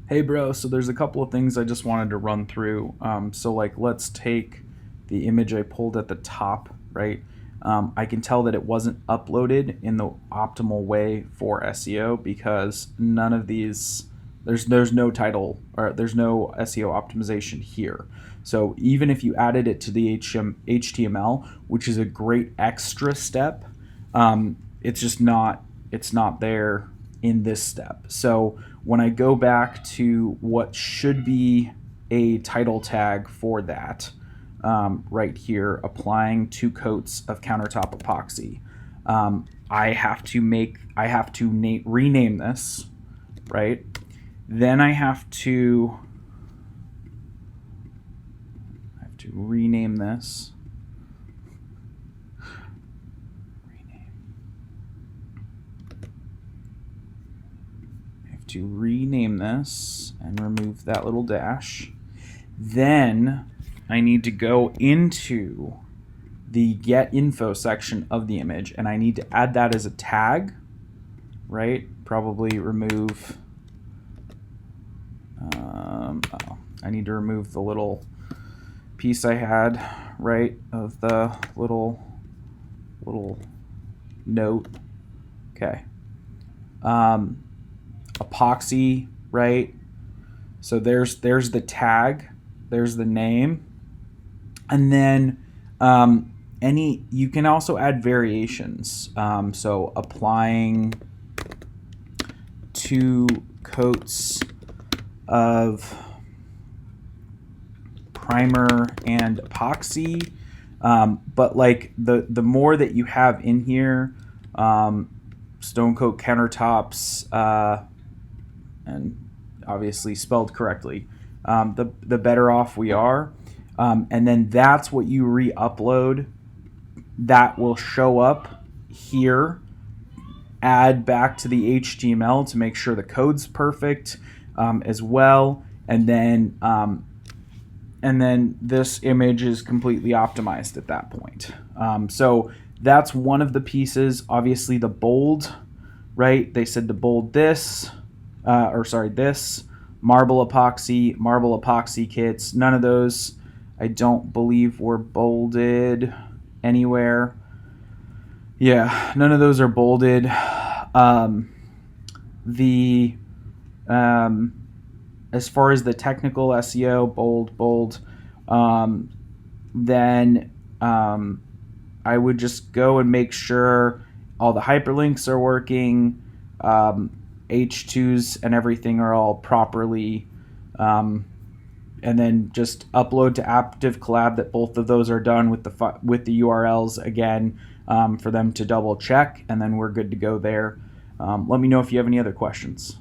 Hey bro, so there's a couple of things I just wanted to run through. So like let's take the image I pulled at the top, right? I can tell that it wasn't uploaded in the optimal way for SEO because none of these there's no title or there's no SEO optimization here. So even if you added it to the HTML, which is a great extra step, it's just not there in this step. So when I go back to what should be a title tag for that, right here, applying 2 coats of countertop epoxy, I have to rename this, right? Then I have to rename this. To rename this and remove that little dash. Then I need to go into the get info section of the image and I need to add that as a tag, right? Probably remove, I need to remove the little piece I had, right, of the little note. Okay. Epoxy, right? So there's the tag, there's the name, and then you can also add variations. So applying 2 coats of primer and epoxy, but like the more that you have in here, stone coat countertops, and obviously spelled correctly, the better off we are. And then that's what you re-upload. That will show up here. Add back to the HTML to make sure the code's perfect, as well. And then this image is completely optimized at that point. So that's one of the pieces. Obviously the bold, right? They said to bold this. This marble epoxy kits. None of those, I don't believe, were bolded anywhere. Yeah, none of those are bolded. The As far as the technical SEO, bold. Then I would just go and make sure all the hyperlinks are working. H2s and everything are all properly, and then just upload to Active Collab that both of those are done with the URLs again, for them to double check, and then we're good to go there. Let me know if you have any other questions.